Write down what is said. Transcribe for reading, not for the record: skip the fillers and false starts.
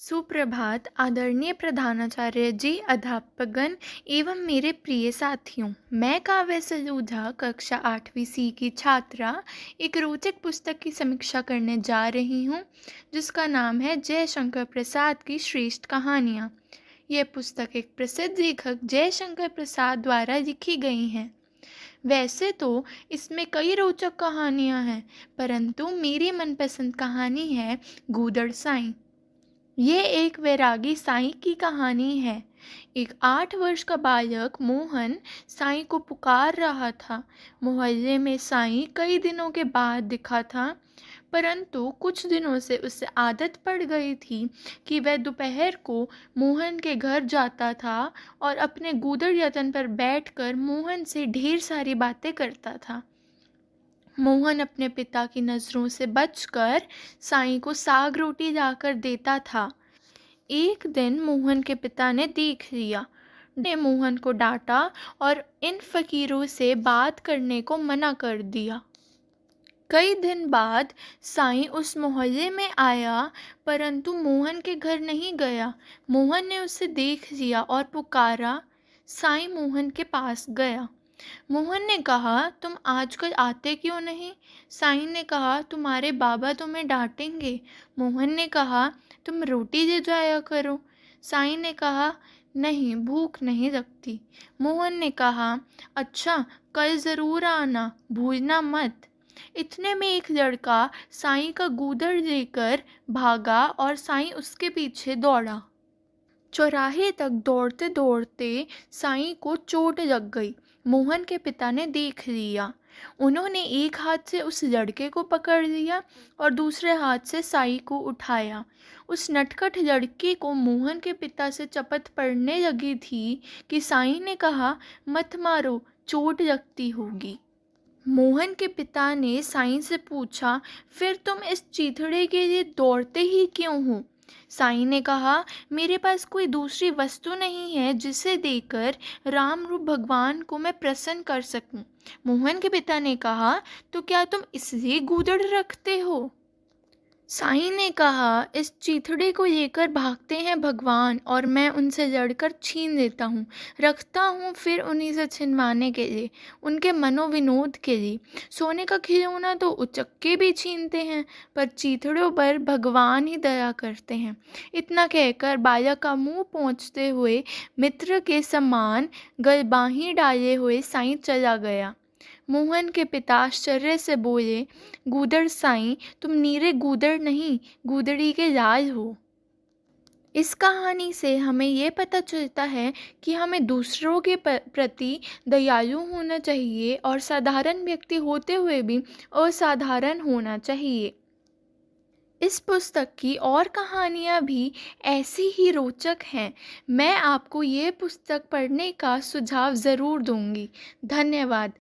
सुप्रभात आदरणीय प्रधानाचार्य जी, अध्यापकगण एवं मेरे प्रिय साथियों। मैं काव्य सलूजा कक्षा 8वीं सी की छात्रा एक रोचक पुस्तक की समीक्षा करने जा रही हूँ, जिसका नाम है जयशंकर प्रसाद की श्रेष्ठ कहानियाँ। यह पुस्तक एक प्रसिद्ध लेखक जयशंकर प्रसाद द्वारा लिखी गई है। वैसे तो इसमें कई रोचक कहानियाँ हैं, परंतु मेरी मनपसंद कहानी है गूदड़ साईं। ये एक वैरागी साईं की कहानी है। एक 8 वर्ष का बालक मोहन साईं को पुकार रहा था। मोहल्ले में साईं कई दिनों के बाद दिखा था, परंतु कुछ दिनों से उसे आदत पड़ गई थी कि वह दोपहर को मोहन के घर जाता था और अपने गूदड़ यतन पर बैठकर मोहन से ढेर सारी बातें करता था। मोहन अपने पिता की नज़रों से बचकर साईं को साग रोटी लाकर देता था। एक दिन मोहन के पिता ने देख लिया, ने मोहन को डांटा और इन फकीरों से बात करने को मना कर दिया। कई दिन बाद साईं उस मोहल्ले में आया, परंतु मोहन के घर नहीं गया। मोहन ने उसे देख लिया और पुकारा। साईं मोहन के पास गया। मोहन ने कहा, तुम आजकल आते क्यों नहीं? साईं ने कहा, तुम्हारे बाबा तुम्हें डांटेंगे। मोहन ने कहा, तुम रोटी ले जाया करो। साईं ने कहा, नहीं, भूख नहीं लगती। मोहन ने कहा, अच्छा, कल ज़रूर आना, भूलना मत। इतने में एक लड़का साईं का गूदड़ लेकर भागा और साईं उसके पीछे दौड़ा। चौराहे तक दौड़ते दौड़ते साईं को चोट लग गई। मोहन के पिता ने देख लिया। उन्होंने एक हाथ से उस लड़के को पकड़ लिया और दूसरे हाथ से साईं को उठाया। उस नटखट लड़के को मोहन के पिता से चपत पड़ने लगी थी कि साईं ने कहा, मत मारो, चोट लगती होगी। मोहन के पिता ने साईं से पूछा, फिर तुम इस चीथड़े के लिए दौड़ते ही क्यों हो? साईं ने कहा, मेरे पास कोई दूसरी वस्तु नहीं है जिसे देकर राम रूप भगवान को मैं प्रसन्न कर सकूं। मोहन के पिता ने कहा, तो क्या तुम इसलिए गूदड़ रखते हो? साईं ने कहा, इस चीथड़े को लेकर भागते हैं भगवान और मैं उनसे लड़कर छीन लेता हूँ, रखता हूँ फिर उन्हीं से छिनवाने के लिए, उनके मनोविनोद के लिए। सोने का खिलौना तो उचक्के भी छीनते हैं, पर चीथड़ों पर भगवान ही दया करते हैं। इतना कहकर बालक का मुंह पोंछते हुए मित्र के समान गलबाही डाले हुए साईं चला गया। मोहन के पिता आश्चर्य से बोले, गूदड़ साईं, तुम नीरे गूदड़ नहीं, गूदड़ी के लाल हो। इस कहानी से हमें ये पता चलता है कि हमें दूसरों के प्रति दयालु होना चाहिए और साधारण व्यक्ति होते हुए भी असाधारण होना चाहिए। इस पुस्तक की और कहानियाँ भी ऐसी ही रोचक हैं। मैं आपको ये पुस्तक पढ़ने का सुझाव ज़रूर दूंगी। धन्यवाद।